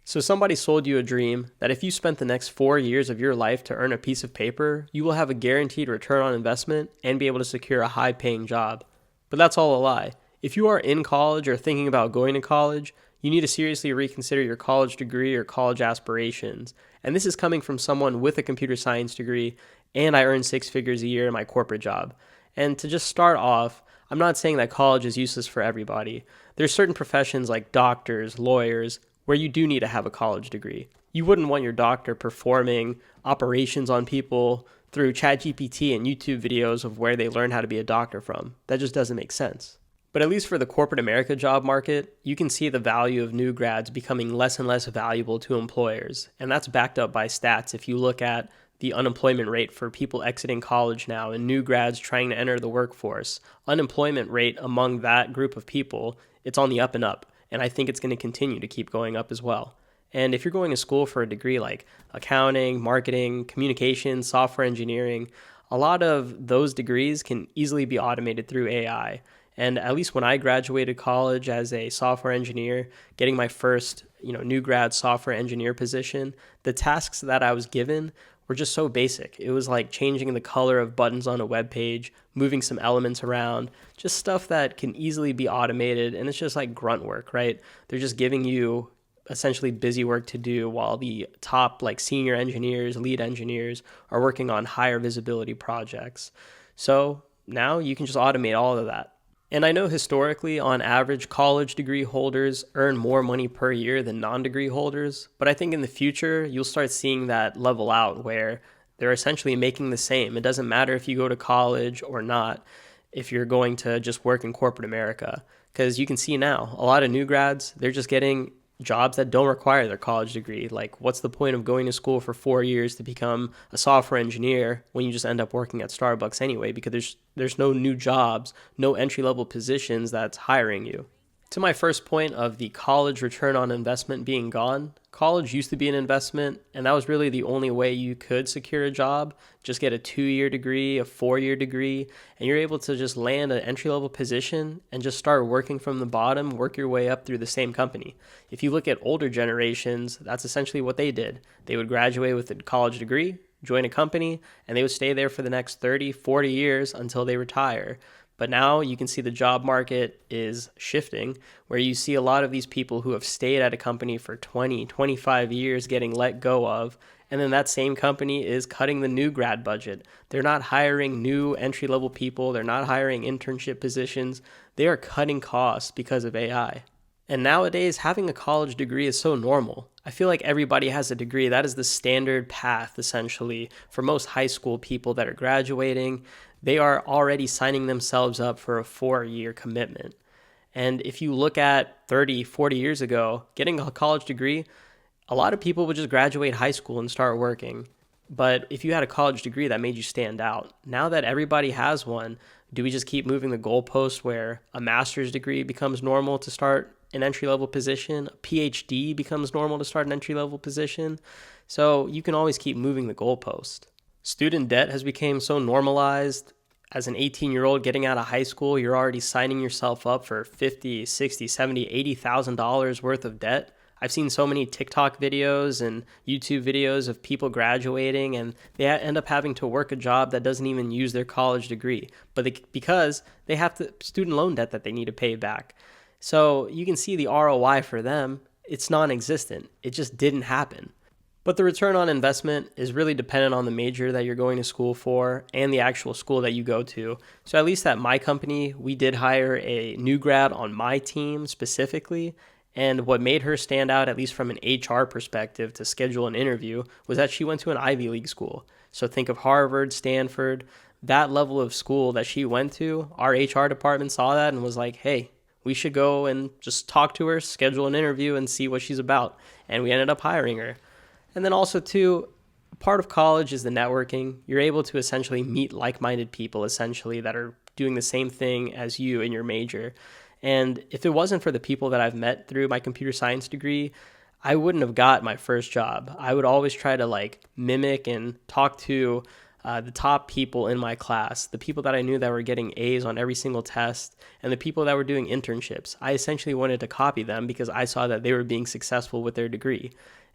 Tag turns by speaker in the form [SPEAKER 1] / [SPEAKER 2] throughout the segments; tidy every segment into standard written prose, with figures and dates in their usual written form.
[SPEAKER 1] So somebody sold you a dream that if you spent the next 4 years of your life to earn a piece of paper, you will have a guaranteed return on investment and be able to secure a high paying job. But that's all a lie. If you are in college or thinking about going to college, you need to seriously reconsider your college degree or college aspirations. And this is coming from someone with a computer science degree, and I earn 6 figures a year in my corporate job. And to just start off, I'm not saying that college is useless for everybody. There's certain professions like doctors, lawyers, where you do need to have a college degree. You wouldn't want your doctor performing operations on people through ChatGPT and YouTube videos of where they learn how to be a doctor from. That just doesn't make sense. But at least for the corporate America job market, you can see the value of new grads becoming less and less valuable to employers. And that's backed up by stats. If you look at the unemployment rate for people exiting college now and new grads trying to enter the workforce, unemployment rate among that group of people, it's on the up and up. And I think it's going to continue to keep going up as well. And if you're going to school for a degree like accounting, marketing, communications, software engineering, a lot of those degrees can easily be automated through AI. And at least when I graduated college as a software engineer, getting my first, new grad software engineer position, the tasks that I was given were just so basic. It was like changing the color of buttons on a web page, moving some elements around, just stuff that can easily be automated. And it's just like grunt work, right? They're just giving you essentially busy work to do while the top like senior engineers, lead engineers are working on higher visibility projects. So now you can just automate all of that. And I know historically, on average, college degree holders earn more money per year than non-degree holders, but I think in the future, you'll start seeing that level out where they're essentially making the same. It doesn't matter if you go to college or not, if you're going to just work in corporate America, because you can see now, a lot of new grads, they're just getting jobs that don't require their college degree. Like, what's the point of going to school for 4 years to become a software engineer when you just end up working at Starbucks anyway? Because there's no new jobs, no entry-level positions that's hiring you. To my first point of the college return on investment being gone, college used to be an investment, and that was really the only way you could secure a job. Just get a 2-year degree, a 4-year degree, and you're able to just land an entry-level position and just start working from the bottom, work your way up through the same company. If you look at older generations, that's essentially what they did. They would graduate with a college degree, join a company, and they would stay there for the next 30, 40 years until they retire. But now you can see the job market is shifting, where you see a lot of these people who have stayed at a company for 20, 25 years getting let go of, and then that same company is cutting the new grad budget. They're not hiring new entry-level people. They're not hiring internship positions. They are cutting costs because of AI. And nowadays, having a college degree is so normal. I feel like everybody has a degree. That is the standard path, essentially, for most high school people that are graduating. They are already signing themselves up for a 4-year commitment. And if you look at 30, 40 years ago, getting a college degree, a lot of people would just graduate high school and start working. But if you had a college degree, that made you stand out. Now that everybody has one, do we just keep moving the goalpost where a master's degree becomes normal to start an entry-level position? A PhD becomes normal to start an entry-level position? So you can always keep moving the goalpost. Student debt has become so normalized. As an 18-year-old getting out of high school, you're already signing yourself up for $50, $60, $70, $80,000 worth of debt. I've seen so many TikTok videos and YouTube videos of people graduating, and they end up having to work a job that doesn't even use their college degree, because they have the student loan debt that they need to pay back. So you can see the ROI for them. It's non-existent. It just didn't happen. But the return on investment is really dependent on the major that you're going to school for and the actual school that you go to. So at least at my company, we did hire a new grad on my team specifically. And what made her stand out, at least from an HR perspective, to schedule an interview was that she went to an Ivy League school. So think of Harvard, Stanford, that level of school that she went to. Our HR department saw that and was like, hey, we should go and just talk to her, schedule an interview, and see what she's about. And we ended up hiring her. And then also, too, part of college is the networking. You're able to essentially meet like-minded people, essentially, that are doing the same thing as you in your major. And if it wasn't for the people that I've met through my computer science degree, I wouldn't have got my first job. I would always try to mimic and talk to the top people in my class, the people that I knew that were getting A's on every single test, and the people that were doing internships. I essentially wanted to copy them because I saw that they were being successful with their degree.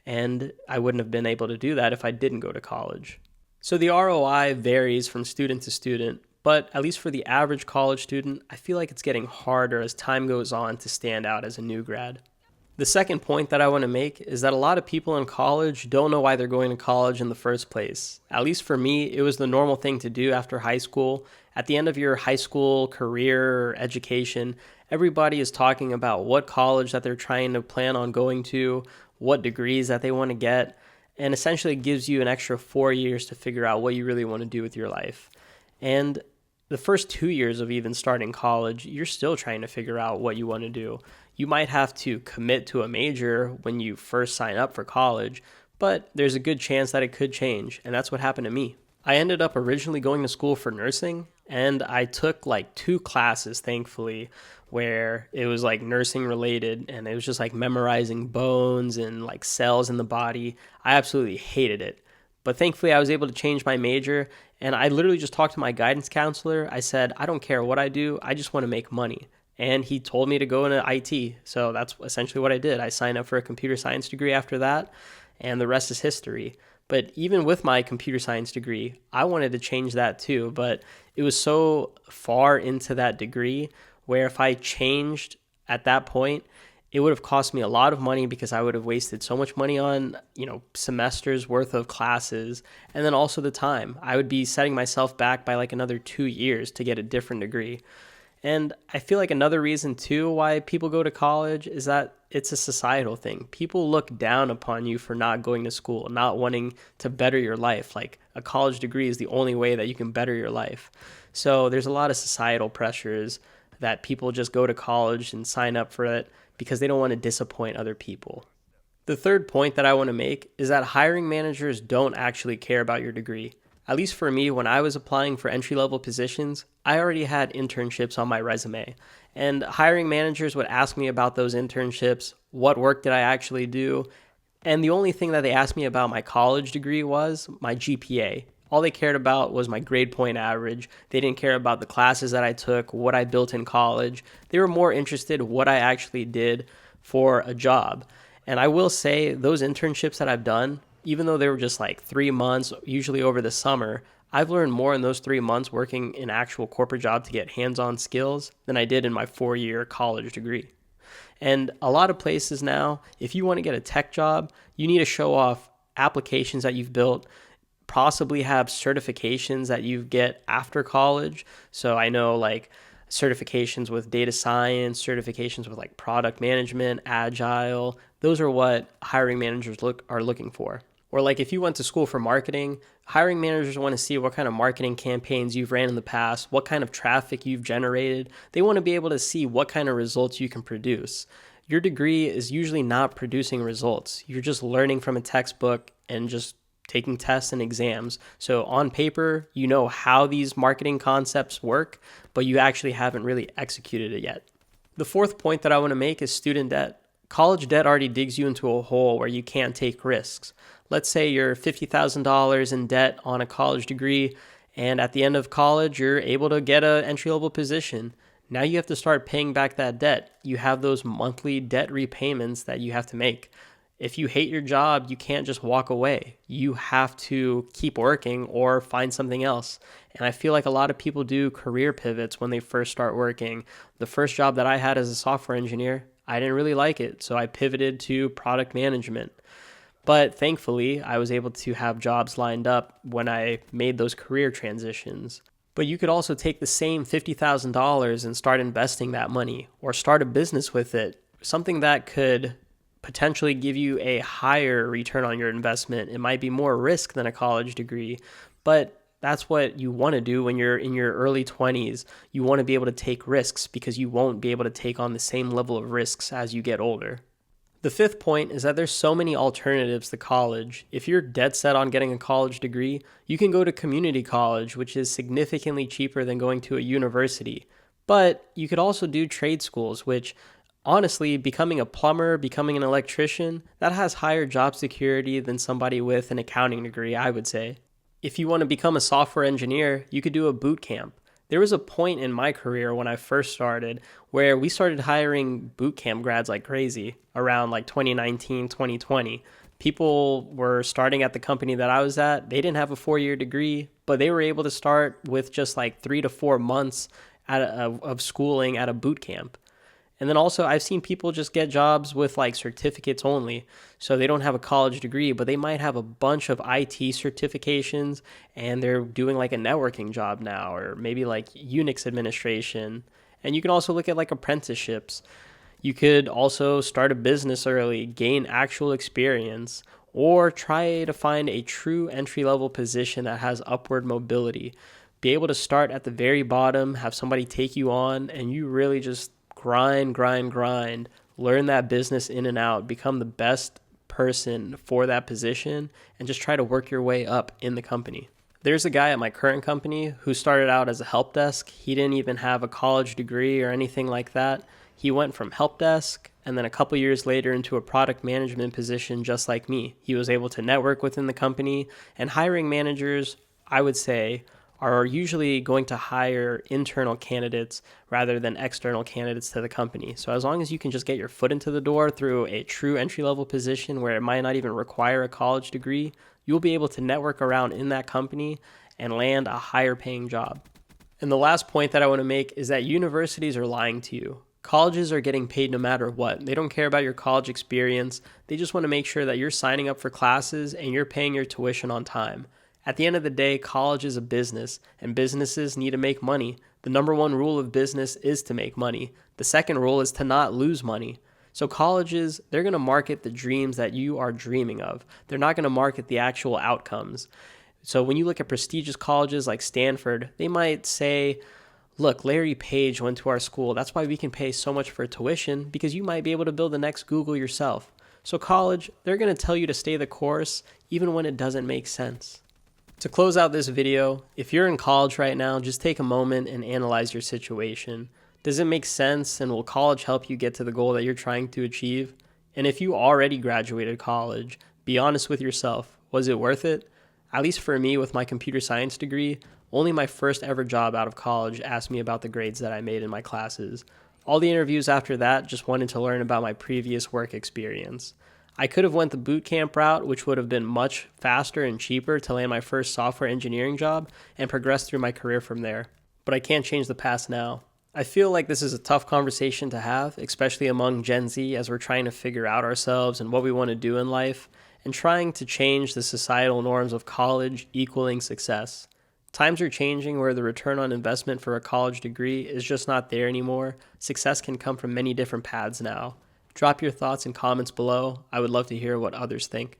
[SPEAKER 1] And I wouldn't have been able to do that if I didn't go to college. So the ROI varies from student to student, but at least for the average college student, I feel like it's getting harder as time goes on to stand out as a new grad. The second point that I want to make is that a lot of people in college don't know why they're going to college in the first place. At least for me, it was the normal thing to do after high school. At the end of your high school career or education, everybody is talking about what college that they're trying to plan on going to, what degrees that they want to get, and essentially gives you an extra 4 years to figure out what you really want to do with your life. And the first 2 years of even starting college, you're still trying to figure out what you want to do. You might have to commit to a major when you first sign up for college, but there's a good chance that it could change, and that's what happened to me. I ended up originally going to school for nursing, and I took like 2 classes, thankfully, where it was like nursing related, and it was just like memorizing bones and like cells in the body. I absolutely hated it. But thankfully, I was able to change my major, and I literally just talked to my guidance counselor. I said, I don't care what I do, I just want to make money. And he told me to go into IT. So that's essentially what I did. I signed up for a computer science degree after that, and the rest is history. But even with my computer science degree, I wanted to change that too. But it was so far into that degree where if I changed at that point, it would have cost me a lot of money because I would have wasted so much money on, semesters worth of classes. And then also the time. I would be setting myself back by like another 2 years to get a different degree. And I feel like another reason too why people go to college is that it's a societal thing. People look down upon you for not going to school, not wanting to better your life. Like a college degree is the only way that you can better your life. So there's a lot of societal pressures that people just go to college and sign up for it because they don't want to disappoint other people. The third point that I want to make is that hiring managers don't actually care about your degree. At least for me, when I was applying for entry-level positions, I already had internships on my resume. And hiring managers would ask me about those internships, what work did I actually do, and the only thing that they asked me about my college degree was my GPA. All they cared about was my grade point average. They didn't care about the classes that I took, what I built in college. They were more interested in what I actually did for a job. And I will say those internships that I've done, even though they were just like 3 months, usually over the summer, I've learned more in those 3 months working an actual corporate job to get hands-on skills than I did in my 4-year college degree. And a lot of places now, if you want to get a tech job, you need to show off applications that you've built, possibly have certifications that you get after college. So I know like certifications with data science, certifications with like product management, agile. Those are what hiring managers are looking for. Or like if you went to school for marketing, hiring managers want to see what kind of marketing campaigns you've ran in the past, what kind of traffic you've generated. They want to be able to see what kind of results you can produce. Your degree is usually not producing results. You're just learning from a textbook and just taking tests and exams. So on paper, you know how these marketing concepts work, but you actually haven't really executed it yet. The fourth point that I want to make is student debt. College debt already digs you into a hole where you can't take risks. Let's say you're $50,000 in debt on a college degree, and at the end of college, you're able to get an entry-level position. Now you have to start paying back that debt. You have those monthly debt repayments that you have to make. If you hate your job, you can't just walk away. You have to keep working or find something else. And I feel like a lot of people do career pivots when they first start working. The first job that I had as a software engineer, I didn't really like it, so I pivoted to product management. But thankfully, I was able to have jobs lined up when I made those career transitions. But you could also take the same $50,000 and start investing that money or start a business with it, something that could potentially give you a higher return on your investment. It might be more risk than a college degree, but that's what you want to do when you're in your early 20s. You want to be able to take risks because you won't be able to take on the same level of risks as you get older. The fifth point is that there's so many alternatives to college. If you're dead set on getting a college degree, you can go to community college, which is significantly cheaper than going to a university. But you could also do trade schools, which honestly, becoming a plumber, becoming an electrician, that has higher job security than somebody with an accounting degree, I would say. If you want to become a software engineer, you could do a boot camp. There was a point in my career when I first started where we started hiring boot camp grads like crazy around like 2019, 2020. People were starting at the company that I was at. They didn't have a 4-year degree, but they were able to start with just like 3 to 4 months of schooling at a boot camp. And then also, I've seen people just get jobs with like certificates only. So they don't have a college degree, but they might have a bunch of IT certifications and they're doing like a networking job now, or maybe like Unix administration. And you can also look at like apprenticeships. You could also start a business early, gain actual experience, or try to find a true entry level position that has upward mobility. Be able to start at the very bottom, have somebody take you on, and you really just grind, learn that business in and out, become the best person for that position, and just try to work your way up in the company. There's a guy at my current company who started out as a help desk. He didn't even have a college degree or anything like that. He went from help desk and then a couple years later into a product management position just like me. He was able to network within the company, and hiring managers, I would say, are usually going to hire internal candidates rather than external candidates to the company. So as long as you can just get your foot into the door through a true entry-level position where it might not even require a college degree, you'll be able to network around in that company and land a higher paying job. And the last point that I want to make is that universities are lying to you. Colleges are getting paid no matter what. They don't care about your college experience. They just want to make sure that you're signing up for classes and you're paying your tuition on time. At the end of the day, college is a business, and businesses need to make money. The number one rule of business is to make money. The second rule is to not lose money. So colleges, they're going to market the dreams that you are dreaming of. They're not going to market the actual outcomes. So when you look at prestigious colleges like Stanford, they might say, look, Larry Page went to our school. That's why we can pay so much for tuition, because you might be able to build the next Google yourself. So college, they're going to tell you to stay the course even when it doesn't make sense. To close out this video, if you're in college right now, just take a moment and analyze your situation. Does it make sense, and will college help you get to the goal that you're trying to achieve? And if you already graduated college, be honest with yourself. Was it worth it? At least for me, with my computer science degree, only my first ever job out of college asked me about the grades that I made in my classes. All the interviews after that just wanted to learn about my previous work experience. I could have went the boot camp route, which would have been much faster and cheaper to land my first software engineering job and progress through my career from there. But I can't change the past now. I feel like this is a tough conversation to have, especially among Gen Z, as we're trying to figure out ourselves and what we want to do in life, and trying to change the societal norms of college equaling success. Times are changing where the return on investment for a college degree is just not there anymore. Success can come from many different paths now. Drop your thoughts and comments below. I would love to hear what others think.